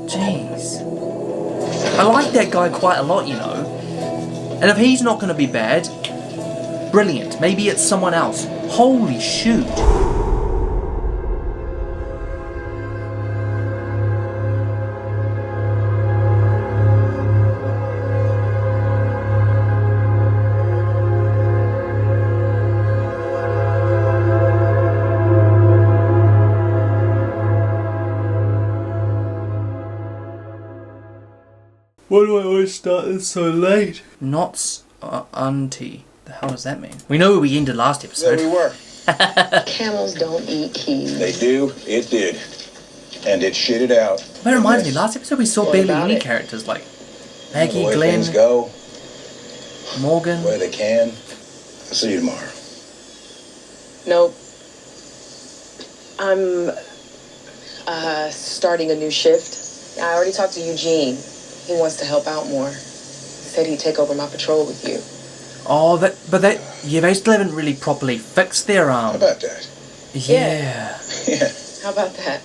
Jeez. I like that guy quite a lot, you know. And if he's not going to be bad, brilliant. Maybe it's someone else. Holy shoot. Why do I always start this so late? Not auntie. The hell does that mean? We know where we ended last episode. There we were. Camels don't eat keys. They do. It did. And it shitted out. That reminds me, last episode we saw What barely about any it? characters like The Maggie, way Glenn, things go, Morgan. the way they can. I'll see you tomorrow. Nope. I'm starting a new shift. I already talked to Eugene. He wants to help out more. He said he'd take over my patrol with you. Oh, yeah, they still haven't really properly fixed their How about that? Yeah. Yeah. How about that?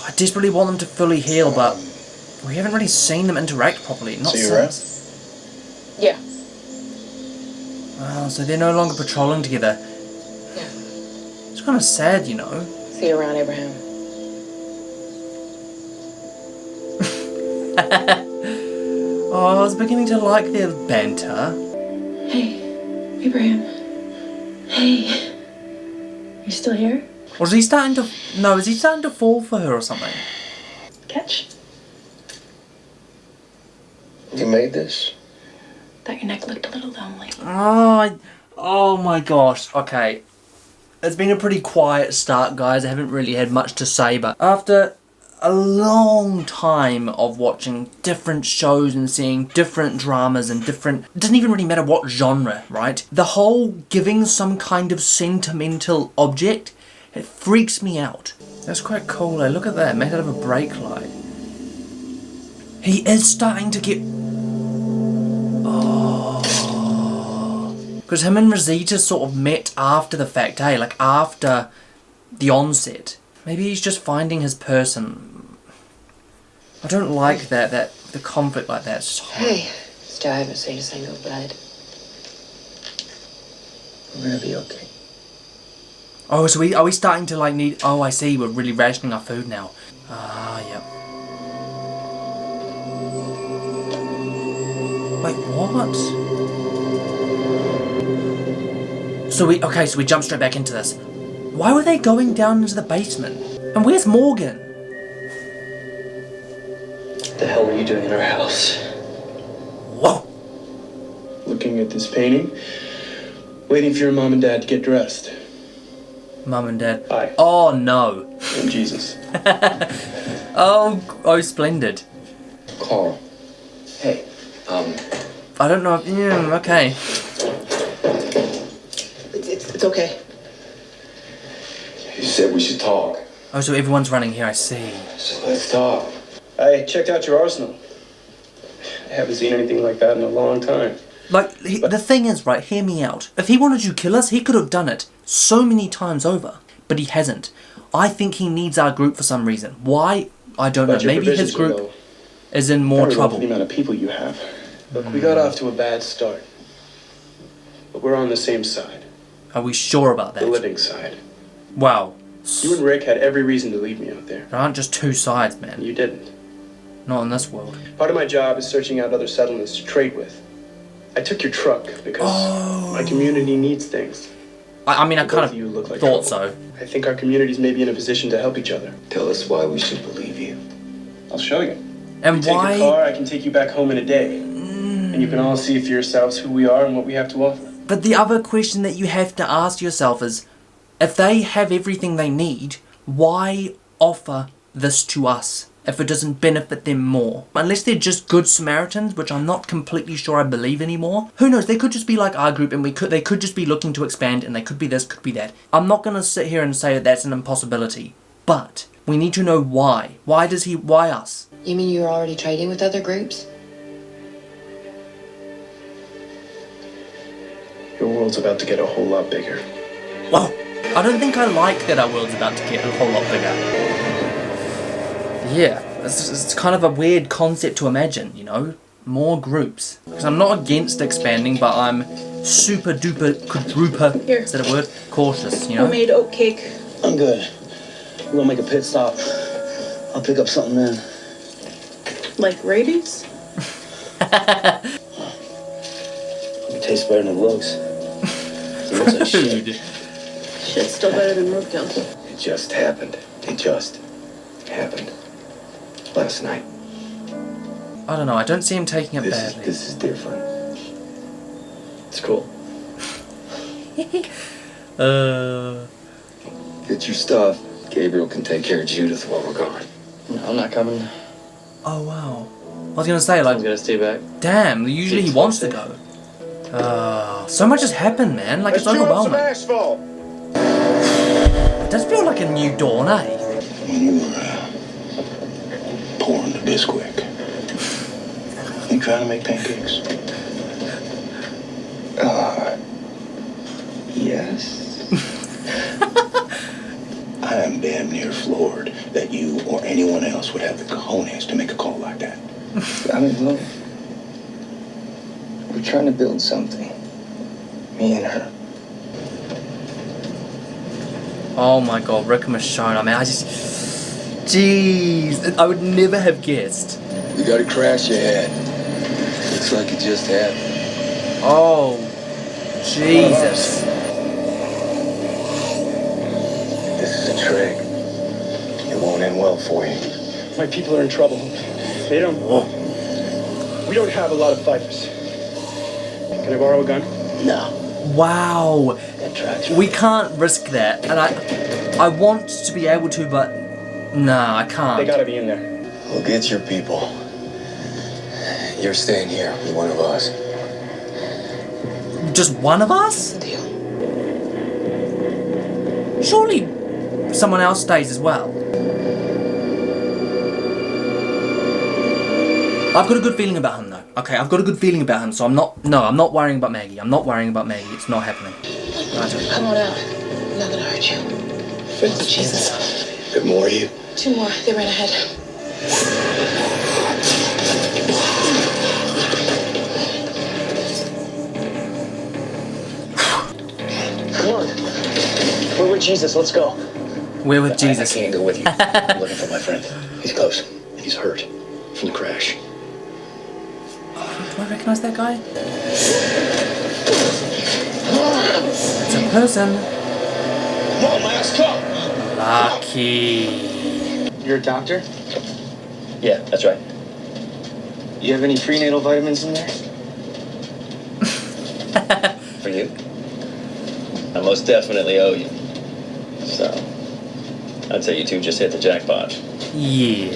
I desperately want them to fully heal, but we haven't really seen them interact properly. Not See you around? since. Yeah. Wow, so they're no longer patrolling together. Yeah. It's kind of sad, you know. See you around, Abraham. Oh, I was beginning to like their banter. Hey, Abraham. Hey. You still here? Or is he starting to... No, is he starting to fall for her or something? Catch? You made this? Thought your neck looked a little lonely. Oh my gosh. Okay. It's been a pretty quiet start, guys. I haven't really had much to say, but after a long time of watching different shows and seeing different dramas and different... It doesn't even really matter what genre, right? The whole giving some kind of sentimental object, it freaks me out. That's quite cool though. Look at that, made out of a brake light. He is starting to get... Because him and Rosita sort of met after the fact, hey? Like after the onset. Maybe he's just finding his person. I don't like that the conflict like that. It's just horrible. Hey. Still haven't seen a single blood. We're gonna be okay. Oh, so are we starting to like need... Oh, I see. We're really rationing our food now. Ah, yep. Wait, what? So we jump straight back into this. Why were they going down into the basement? And where's Morgan? What the hell are you doing in our house? Whoa! Looking at this painting, waiting for your mom and dad to get dressed. Mum and Dad. Hi. Oh no. And Jesus. Oh, splendid. Carl. Hey, I don't know. Yeah, okay. It's okay. you said we should talk. Oh, so everyone's running here. I see. So let's talk. I checked out your arsenal. I haven't seen anything like that in a long time. Like, the thing is, right, hear me out. If he wanted to kill us, he could have done it so many times over. But he hasn't. I think he needs our group for some reason. Why? I don't know. Maybe his group is in more trouble. The amount of people you have. Look, we got off to a bad start. But we're on the same side. Are we sure about that? The living side. Wow. You and Rick had every reason to leave me out there. There aren't just two sides, man. You didn't. Not in this world. Part of my job is searching out other settlements to trade with. I took your truck because my community needs things. I mean, I kind Both of you look of like thought trouble. so. I think our communities may be in a position to help each other. Tell us why we should believe you. I'll show you. And You take why... a car, I can take you back home in a day. And you can all see for yourselves who we are and what we have to offer. But the other question that you have to ask yourself is, if they have everything they need, why offer this to us if it doesn't benefit them more? Unless they're just good Samaritans, which I'm not completely sure I believe anymore. Who knows, they could just be like our group and they could just be looking to expand, and they could be this, could be that. I'm not going to sit here and say that that's an impossibility. But we need to know why. Why us? You mean you're already trading with other groups? Your world's about to get a whole lot bigger. Well, I don't think I like that our world's about to get a whole lot bigger. yeah, it's kind of a weird concept to imagine, you know? More groups. Because I'm not against expanding, but I'm super duper quadruper, is that a word? Cautious, you know? Homemade oat cake. I'm good. We're gonna make a pit stop. I'll pick up something then. Like rabies? It tastes better than it looks. It looks like shit. Dude. Shit's still better than roadkill. It just happened. It just happened. Last night. I don't know, I don't see him taking it This badly. is different. It's cool. Get your stuff. Gabriel can take care of Judith while we're gone. No, I'm not coming. Oh wow. I was gonna say, like, I'm gonna stay back. damn, usually he wants to go. So much has happened, man, like it's overwhelming. asphalt. It does feel like a new dawn, eh? When you were pouring the Bisquick, you trying to make pancakes? Yes. I am damn near floored that you or anyone else would have the cojones to make a call like that. I mean, look. We're trying to build something. Me and her. Oh my god, Rick Michonne, I mean, I just... Jeez, I would never have guessed. We got a crash ahead. Looks like it just happened. Oh, Jesus. This is a trick. It won't end well for you. My people are in trouble. They don't. We don't have a lot of fighters. Can I borrow a gun? No. Wow. That tracks. We can't risk that, and I want to be able to, but nah, I They can't. gotta be in there. We'll get your people. You're staying here with one of us. Just one of us? Deal. Surely someone else stays as well. I've got a good feeling about him though. Okay, I've got a good feeling about him, so I'm not worrying about Maggie. I'm not worrying about Maggie. It's not happening. Come on out. I'm not gonna hurt you. Oh, Jesus. There more of you? 2 more. They ran ahead. Come on. We're with Jesus. Let's go. We're with I Jesus. can't go with you. I'm looking for my friend. He's close. He's hurt from the crash. Do I recognise that guy? It's a person. Come on, mask up! Lucky. You're a doctor? Yeah, that's right. You have any prenatal vitamins in there? For you? I most definitely owe you. So, I'd say you two just hit the jackpot. Yeah.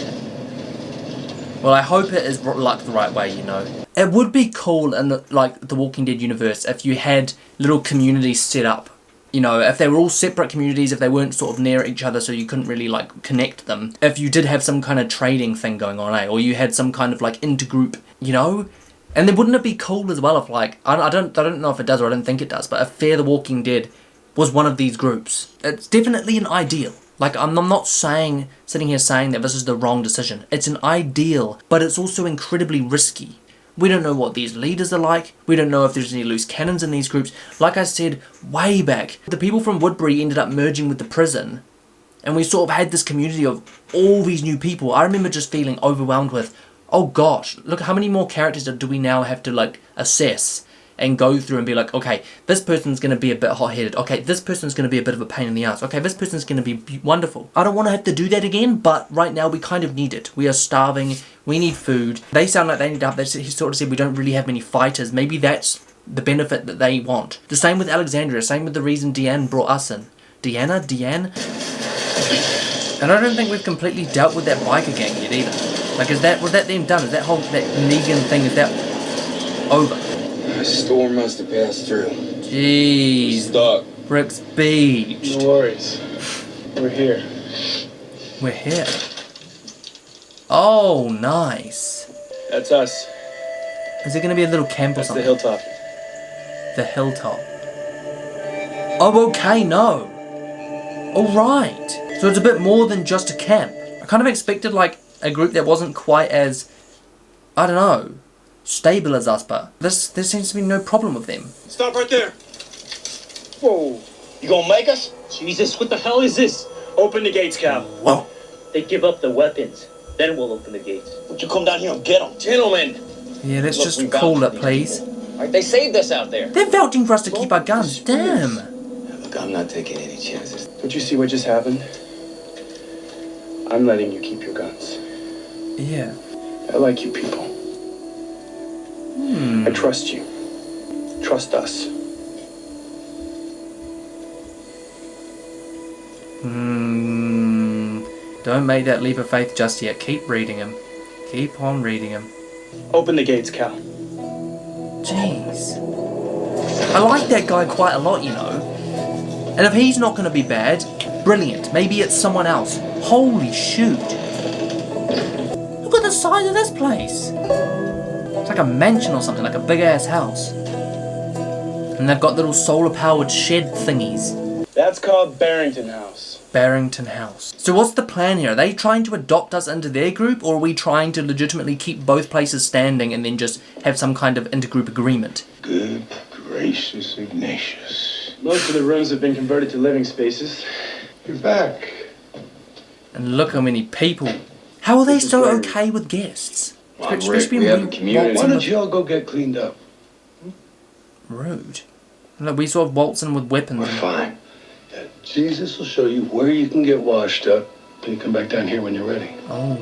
Well, I hope it is luck the right way, you know. It would be cool in the Walking Dead universe if you had little communities set up. You know, if they were all separate communities, if they weren't sort of near each other so you couldn't really like connect them. If you did have some kind of trading thing going on, eh? Or you had some kind of like intergroup, you know? And then wouldn't it be cool as well if like, I don't know if it does or I don't think it does, but if Fear the Walking Dead was one of these groups. It's definitely an ideal. Like, I'm not sitting here saying that this is the wrong decision. It's an ideal, but it's also incredibly risky. We don't know what these leaders are like. We don't know if there's any loose cannons in these groups. Like I said way back, the people from Woodbury ended up merging with the prison, and we sort of had this community of all these new people. I remember just feeling overwhelmed with, oh gosh, look how many more characters do we now have to like assess and go through and be like, okay, this person's going to be a bit hot-headed. Okay, this person's going to be a bit of a pain in the ass. Okay, this person's going to be wonderful. I don't want to have to do that again, but right now we kind of need it. We are starving. We need food. They sound like they need help. They sort of said we don't really have many fighters. Maybe that's the benefit that they want. The same with Alexandria. Same with the reason Deanne brought us in. Deanne? And I don't think we've completely dealt with that biker gang yet either. Like, was that them done? Is that Negan thing, is that over? A storm must have passed through. Jeez. Stuck. Rick's Beach. No worries. We're here. We're here. Oh, nice. That's us. Is it going to be a little camp or That's the something? hilltop. The hilltop. Oh, okay, no. Alright. So it's a bit more than just a camp. I kind of expected, like, a group that wasn't quite as, I don't know, stable as us, but there seems to be no problem with them. Stop right there. Whoa. You gonna make us? Jesus, what the hell is this? Open the gates, Cal. Whoa. They give up the weapons. Then we'll open the gates. Would you come down here and get them? Gentlemen. Yeah, let's Look, just we call vouch it, for please. Alright, they saved us out there. They're vouching for us to keep our guns. Damn. Look, I'm not taking any chances. Don't you see what just happened? I'm letting you keep your guns. Yeah. I like you people. I trust you. Trust us. Don't make that leap of faith just yet. Keep reading him. Keep on reading him. Open the gates, Cal. Jeez. I like that guy quite a lot, you know. And if he's not going to be bad, brilliant. Maybe it's someone else. Holy shoot. Look at the size of this place. It's like a mansion or something, like a big ass house. And they've got little solar powered shed thingies. That's called Barrington House. Barrington House. So what's the plan here? Are they trying to adopt us into their group, or are we trying to legitimately keep both places standing and then just have some kind of intergroup agreement? Good gracious Ignatius. Most of the rooms have been converted to living spaces. You're back. And look how many people. How are they so okay with guests? Well, Especially Rick, we have a when community. Why waltzing don't with- you all go get cleaned up? Rude. Look, we saw Walton with weapons. We're fine. Jesus will show you where you can get washed up, and you come back down here when you're ready. Oh.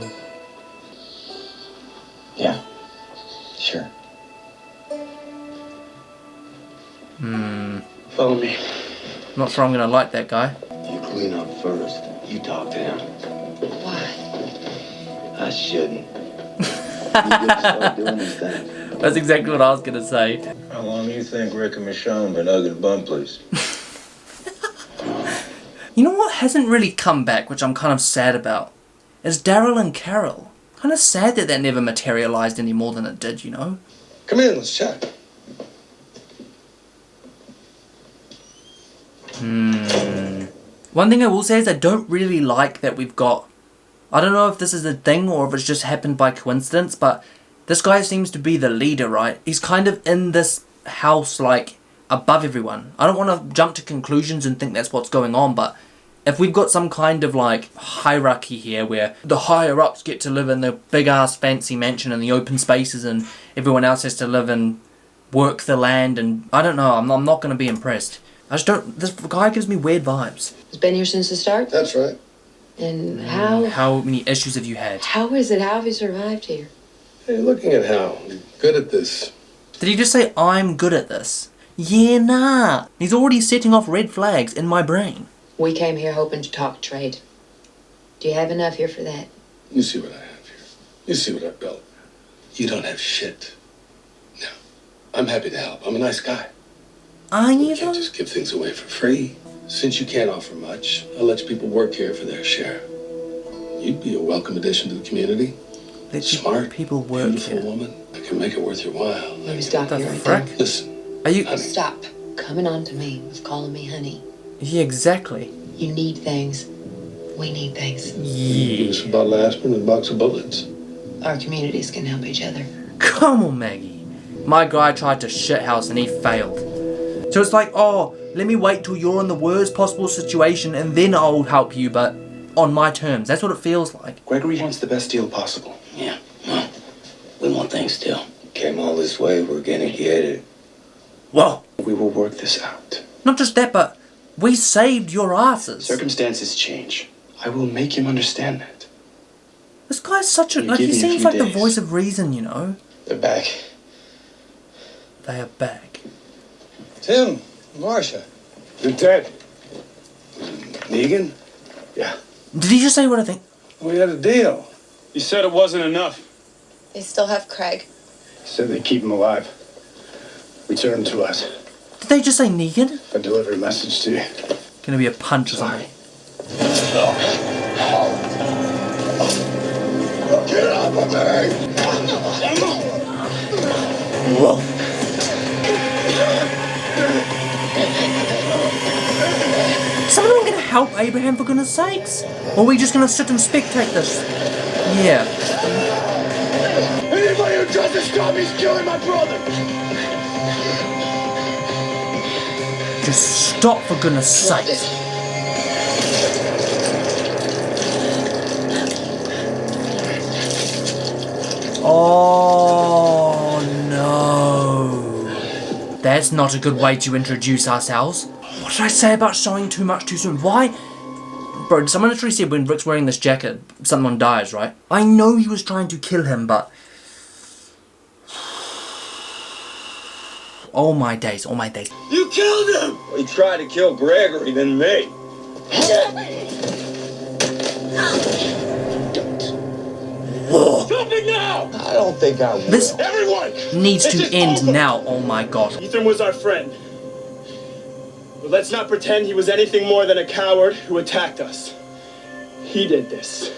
Yeah. Sure. Follow me. Not sure I'm gonna like that guy. You clean up first. You talk to him. Why? I shouldn't. You gotta start doing these things. That's exactly what I was gonna say. How long do you think Rick and Michonne been hugging the bum, please? You know what hasn't really come back, which I'm kind of sad about, is Daryl and Carol. Kind of sad that never materialized any more than it did, you know? Come in, let's chat. One thing I will say is I don't really like that we've got... I don't know if this is a thing or if it's just happened by coincidence, but this guy seems to be the leader, right? He's kind of in this house, like, above everyone. I don't want to jump to conclusions and think that's what's going on, but if we've got some kind of, like, hierarchy here where the higher-ups get to live in the big-ass fancy mansion and the open spaces and everyone else has to live and work the land, and I don't know, I'm not going to be impressed. I just don't... This guy gives me weird vibes. He's been here since the start? That's right. And how... How many issues have you had? How is it? How have you survived here? Hey, looking at Hal. You're good at this. Did he just say, I'm good at this? Yeah, nah. He's already setting off red flags in my brain. We came here hoping to talk trade. Do you have enough here for that? You see what I have here. You see what I've built. You don't have shit. No. I'm happy to help. I'm a nice guy. Are you You can't though? just give things away for free. Since you can't offer much, I'll let people work here for their share. You'd be a welcome addition to the community. Let Smart, people work beautiful here. woman. I can make it worth your while. Let me stop The you right frick? there. Listen, Are you... honey. Stop coming on to me with calling me honey. Yeah, exactly. You need things. We need things. Give Yeah. us a bottle of aspirin and a box of bullets. Our communities can help each other. Come on, Maggie. My guy tried to shithouse and he failed. So it's like, oh, let me wait till you're in the worst possible situation and then I'll help you, but on my terms. That's what it feels like. Gregory wants the best deal possible. Yeah, well, we want things still. Came all this way, we're gonna get it. Whoa. We will work this out. Not just that, but we saved your asses. Circumstances change. I will make him understand that. This guy's such a... You Like, he give me a seems few like the days. voice of reason, you know? They're back. They are back. Tim, Marcia. They're dead. Negan? Yeah. Did he just say what I think? We had a deal. You said it wasn't enough. They still have Craig. Said they keep him alive. Return him to us. Did they just say Negan? I deliver a message to you. Gonna be a punch or something. Get off of me! Whoa. Is someone gonna help Abraham for goodness sakes? Or are we just gonna sit and spectate this? Yeah. Anybody who tries to stop me's killing my brother! Just stop, for goodness sake. Oh no. That's not a good way to introduce ourselves. What did I say about showing too much too soon? Why? Bro, someone literally said when Rick's wearing this jacket, someone dies, right? I know he was trying to kill him, but... Oh my days, oh my days. You killed him! He tried to kill Gregory, then me. Whoa. Stop it now! I don't think I will. This Everyone! needs It's to just end over. now, oh my god. Ethan was our friend. But let's not pretend he was anything more than a coward who attacked us. He did this.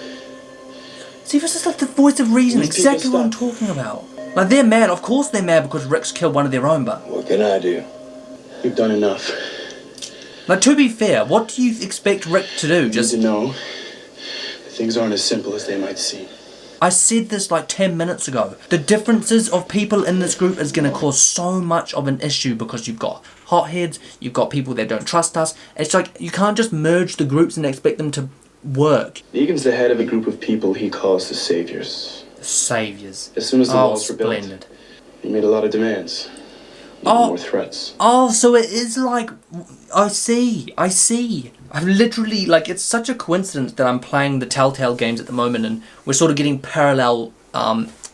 See, this is like the voice of reason, These exactly people what I'm stop. talking about. Like, they're mad, of course they're mad because Rick's killed one of their own, but... What can I do? We've done enough. Like, to be fair, what do you expect Rick to do? You Just... need to know that things aren't as simple as they might seem. I said this like 10 minutes ago. The differences of people in this group is going to cause so much of an issue because you've got hotheads, you've got people that don't trust us. It's like, you can't just merge the groups and expect them to work. Negan's the head of a group of people he calls the Saviors. Saviors. As soon as the Oh, walls were built, splendid. he made a lot of demands. Even more threats. Oh, so it is like... I see. I've literally, like, it's such a coincidence that I'm playing the Telltale games at the moment and we're sort of getting parallel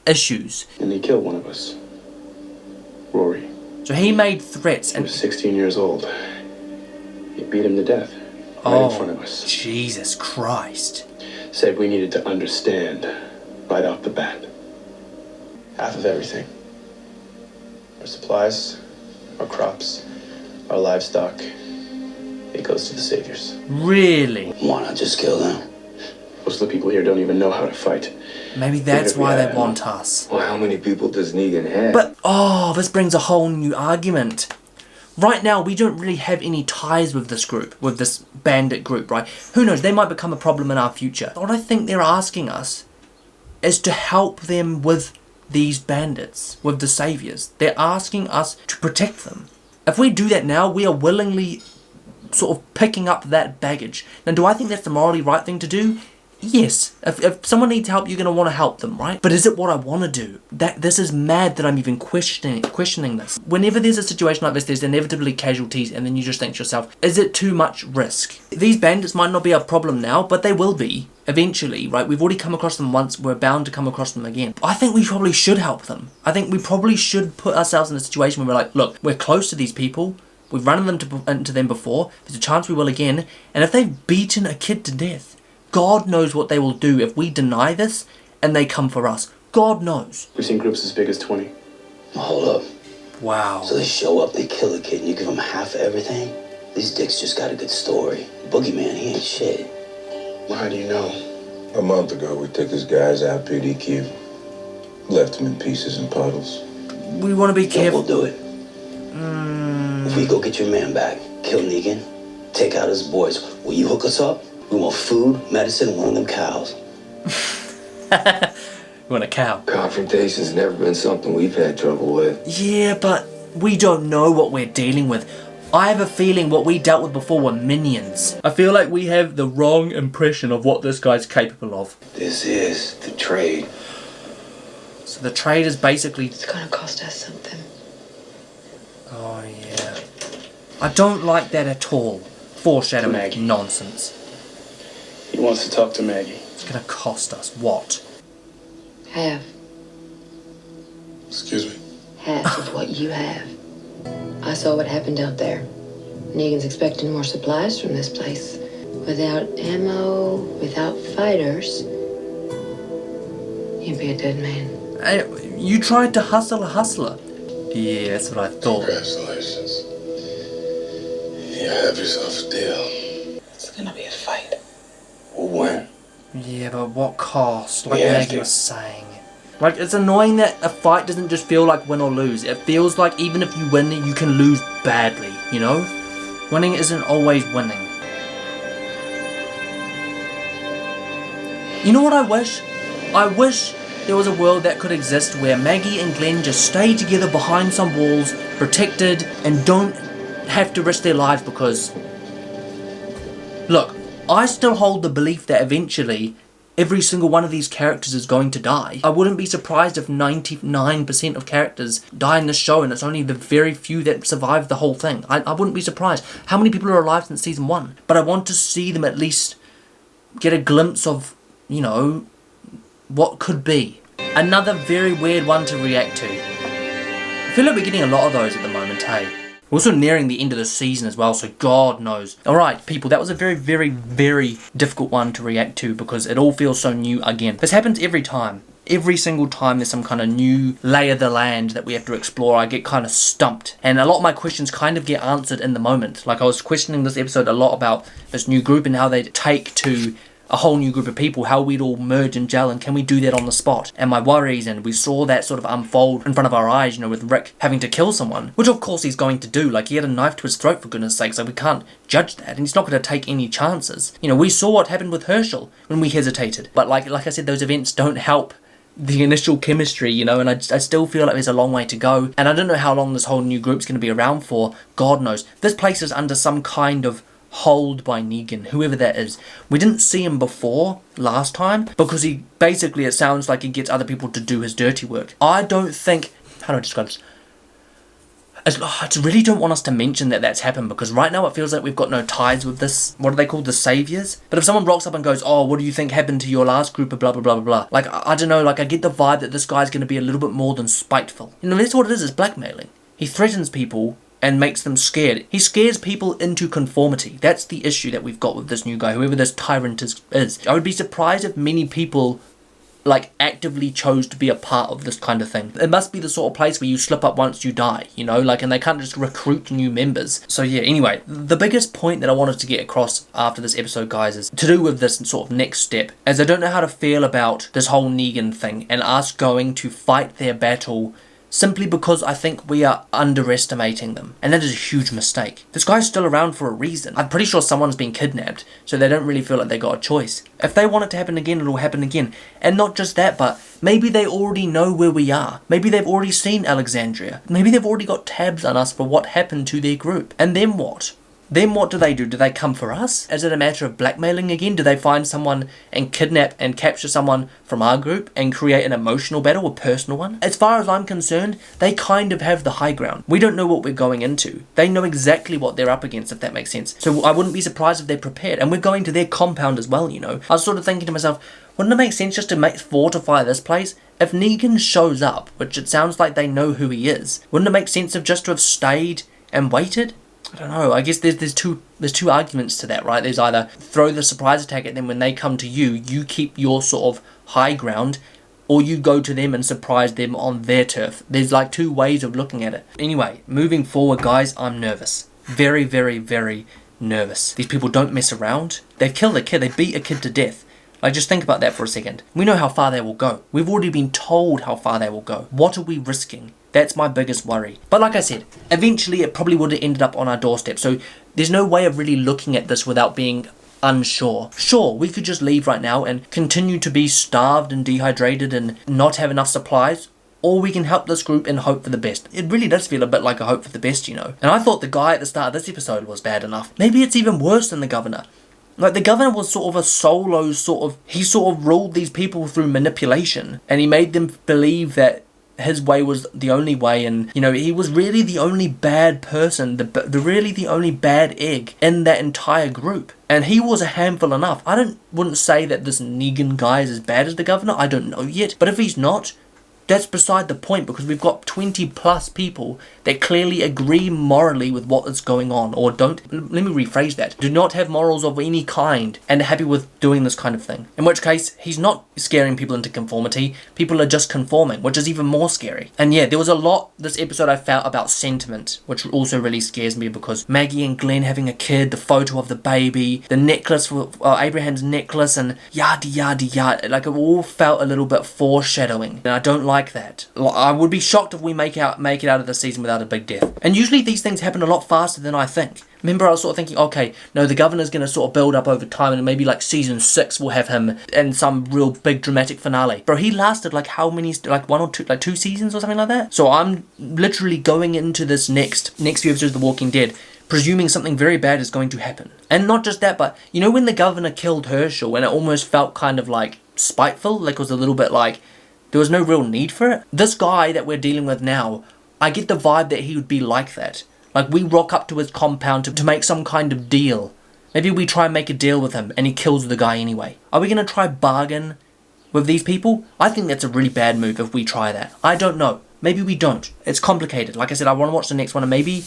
issues. And he killed one of us. Rory. So he made threats He and... was 16 years old. He beat him to death. Right in front of us. Jesus Christ. Said we needed to understand right off the bat. Half of everything. Our supplies, our crops, our livestock. It goes to the Saviors. Really? Why not just kill them? Most of the people here don't even know how to fight. Maybe that's Even if we why they had want us. Well, how many people does Negan have? But, oh, this brings a whole new argument. Right now, we don't really have any ties with this group, with this bandit group, right? Who knows, they might become a problem in our future. What I think they're asking us is to help them with these bandits, with the Saviors. They're asking us to protect them. If we do that now, we are willingly sort of picking up that baggage. Now, do I think that's the morally right thing to do? Yes. If someone needs help, you're going to want to help them, right? But is it what I want to do? This is mad that I'm even questioning this. Whenever there's a situation like this, there's inevitably casualties, and then you just think to yourself, is it too much risk? These bandits might not be a problem now, but they will be eventually, right? We've already come across them once, we're bound to come across them again. I think we probably should help them. I think we probably should put ourselves in a situation where we're like, look, we're close to these people, we've run into them before, there's a chance we will again, and if they've beaten a kid to death, God knows what they will do if we deny this and they come for us. God knows. We've seen groups as big as 20. Hold up. Wow. So they show up, they kill a kid, and you give them half of everything? These dicks just got a good story. Boogeyman, he ain't shit. Well, how do you know? A month ago, we took his guys out PDQ. Left them in pieces and puddles. We want to be Yeah, careful. we'll do it. If we go get your man back, kill Negan, take out his boys, will you hook us up? We want food, medicine, and one of them cows. We want a cow. Confrontation's never been something we've had trouble with. Yeah, but we don't know what we're dealing with. I have a feeling what we dealt with before were minions. I feel like we have the wrong impression of what this guy's capable of. This is the trade. So the trade is basically... It's gonna cost us something. Oh, yeah. I don't like that at all. Foreshadowing Maggie. nonsense. He wants to talk to Maggie. It's gonna cost us what? Half. Excuse me? Half of what you have. I saw what happened out there. Negan's expecting more supplies from this place. Without ammo, without fighters, you'd be a dead man. Hey, you tried to hustle a hustler. Yeah, that's what I thought. Congratulations. You have yourself a deal. It's gonna be a fight. We'll win. Yeah, but what cost? Like We have Maggie to. was saying. Like, it's annoying that a fight doesn't just feel like win or lose. It feels like even if you win, you can lose badly, you know? Winning isn't always winning. You know what I wish? I wish there was a world that could exist where Maggie and Glenn just stay together behind some walls, protected, and don't have to risk their lives because... Look, I still hold the belief that eventually every single one of these characters is going to die. I wouldn't be surprised if 99% of characters die in this show and it's only the very few that survive the whole thing. I wouldn't be surprised. How many people are alive since season 1? But I want to see them at least get a glimpse of, you know, what could be. Another very weird one to react to. I feel like we're getting a lot of those at the moment, hey? We're also nearing the end of the season as well, so God knows. Alright, people, that was a very, very, very difficult one to react to because it all feels so new again. This happens every time. Every single time there's some kind of new lay of the land that we have to explore, I get kind of stumped. And a lot of my questions kind of get answered in the moment. Like I was questioning this episode a lot about this new group and how they take to a whole new group of people, how we'd all merge and gel, and can we do that on the spot? And my worries, and we saw that sort of unfold in front of our eyes, you know, with Rick having to kill someone, which of course he's going to do. Like, he had a knife to his throat, for goodness sake, so we can't judge that, and he's not going to take any chances. You know, we saw what happened with Herschel when we hesitated, but like I said, those events don't help the initial chemistry, you know, and I still feel like there's a long way to go, and I don't know how long this whole new group's going to be around for. God knows. This place is under some kind of hold by Negan, whoever that is. We didn't see him before last time because he basically, it sounds like he gets other people to do his dirty work. I don't think, how do I describe this? I really don't want us to mention that that's happened because right now it feels like we've got no ties with this, what are they called, the saviors? But if someone rocks up and goes, oh, what do you think happened to your last group of blah blah blah blah blah, like I don't know, like I get the vibe that this guy's going to be a little bit more than spiteful. You know, that's what it is, it's blackmailing. He threatens people and makes them scared. He scares people into conformity. That's the issue that we've got with this new guy, whoever this tyrant is. I would be surprised if many people like actively chose to be a part of this kind of thing. It must be the sort of place where you slip up once you die, you know, like, and they can't just recruit new members. So yeah, anyway, the biggest point that I wanted to get across after this episode, guys, is to do with this sort of next step, as I don't know how to feel about this whole Negan thing and us going to fight their battle simply because I think we are underestimating them. And that is a huge mistake. This guy's still around for a reason. I'm pretty sure someone's been kidnapped, so they don't really feel like they got a choice. If they want it to happen again, it'll happen again. And not just that, but maybe they already know where we are. Maybe they've already seen Alexandria. Maybe they've already got tabs on us for what happened to their group. And then what? Then what do? Do they come for us? Is it a matter of blackmailing again? Do they find someone and kidnap and capture someone from our group and create an emotional battle, a personal one? As far as I'm concerned, they kind of have the high ground. We don't know what we're going into. They know exactly what they're up against, if that makes sense. So I wouldn't be surprised if they're prepared. And we're going to their compound as well, you know. I was sort of thinking to myself, wouldn't it make sense just to fortify this place? If Negan shows up, which it sounds like they know who he is, wouldn't it make sense of just to have stayed and waited? I don't know, I guess there's two arguments to that, right? There's either throw the surprise attack at them when they come to you, you keep your sort of high ground, or you go to them and surprise them on their turf. There's like two ways of looking at it. Anyway, moving forward, guys, I'm nervous. Very, very, very nervous. These people don't mess around. They've killed a kid, they beat a kid to death. Like, just think about that for a second. We know how far they will go. We've already been told how far they will go. What are we risking? That's my biggest worry. But like I said, eventually it probably would have ended up on our doorstep. So there's no way of really looking at this without being unsure. Sure, we could just leave right now and continue to be starved and dehydrated and not have enough supplies. Or we can help this group and hope for the best. It really does feel a bit like a hope for the best, you know. And I thought the guy at the start of this episode was bad enough. Maybe it's even worse than the governor. Like, the governor was sort of a solo he sort of ruled these people through manipulation. And he made them believe that his way was the only way, and, you know, he was really the only bad person, really the only bad egg in that entire group. And he was a handful enough. Wouldn't say that this Negan guy is as bad as the governor, I don't know yet. But if he's not, that's beside the point, because we've got 20 plus people that clearly agree morally with what is going on, or let me rephrase that, do not have morals of any kind and are happy with doing this kind of thing. In which case, he's not scaring people into conformity, people are just conforming, which is even more scary. And yeah, there was a lot this episode I felt about sentiment, which also really scares me, because Maggie and Glenn having a kid, the photo of the baby, the necklace, Abraham's necklace, and yada yada yada, like it all felt a little bit foreshadowing, and I don't like that. I would be shocked if we make it out of the season without a big death. And usually these things happen a lot faster than I think. Remember, I was sort of thinking, okay, no, the governor's going to sort of build up over time, and maybe like season 6 will have him in some real big dramatic finale. Bro, he lasted like how many, like 1 or 2, like 2 seasons or something like that? So I'm literally going into this next few episodes of The Walking Dead presuming something very bad is going to happen. And not just that, but you know when the governor killed Herschel and it almost felt kind of like spiteful, like it was a little bit like there was no real need for it? This guy that we're dealing with now, I get the vibe that he would be like that. Like we rock up to his compound to make some kind of deal. Maybe we try and make a deal with him and he kills the guy anyway. Are we going to try bargain with these people? I think that's a really bad move if we try that. I don't know. Maybe we don't. It's complicated. Like I said, I want to watch the next one and maybe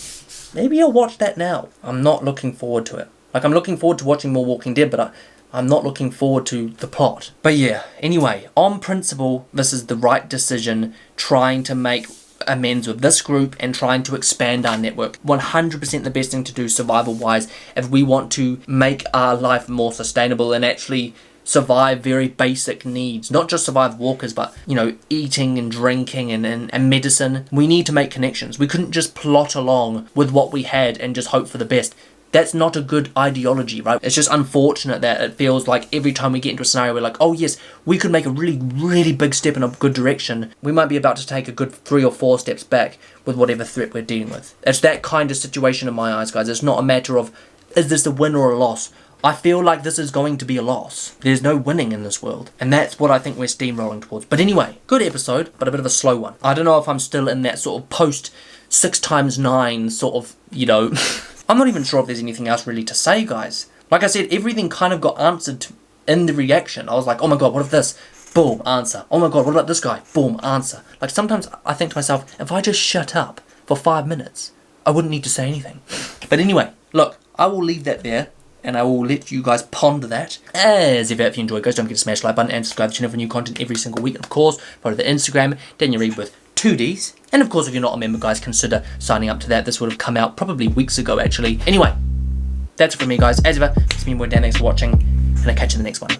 I'll watch that now. I'm not looking forward to it. Like I'm looking forward to watching more Walking Dead, but I'm not looking forward to the plot. But yeah, anyway, on principle, this is the right decision, trying to make amends with this group and trying to expand our network. 100% the best thing to do survival wise if we want to make our life more sustainable and actually survive very basic needs. Not just survive walkers, but you know, eating and drinking and medicine. We need to make connections. We couldn't just plot along with what we had and just hope for the best. That's not a good ideology, right? It's just unfortunate that it feels like every time we get into a scenario we're like, oh yes, we could make a really, really big step in a good direction. We might be about to take a good 3 or 4 steps back with whatever threat we're dealing with. It's that kind of situation in my eyes, guys. It's not a matter of, is this a win or a loss? I feel like this is going to be a loss. There's no winning in this world. And that's what I think we're steamrolling towards. But anyway, good episode, but a bit of a slow one. I don't know if I'm still in that sort of post 6x9 sort of, you know... I'm not even sure if there's anything else really to say, guys. Like I said, everything kind of got answered in the reaction. I was like, oh my god, what if this? Boom, answer. Oh my god, what about this guy? Boom, answer. Like sometimes I think to myself, if I just shut up for 5 minutes, I wouldn't need to say anything. But anyway, look, I will leave that there. And I will let you guys ponder that. As ever, if you enjoy, guys, don't forget to smash the like button and subscribe to the channel for new content every single week. And of course, follow the Instagram, Daniel Reed with 2 Ds. And of course, if you're not a member, guys, consider signing up to that. This would have come out probably weeks ago, actually. Anyway, that's it from me, guys. As ever, it's me, Dan. Thanks for watching, and I'll catch you in the next one.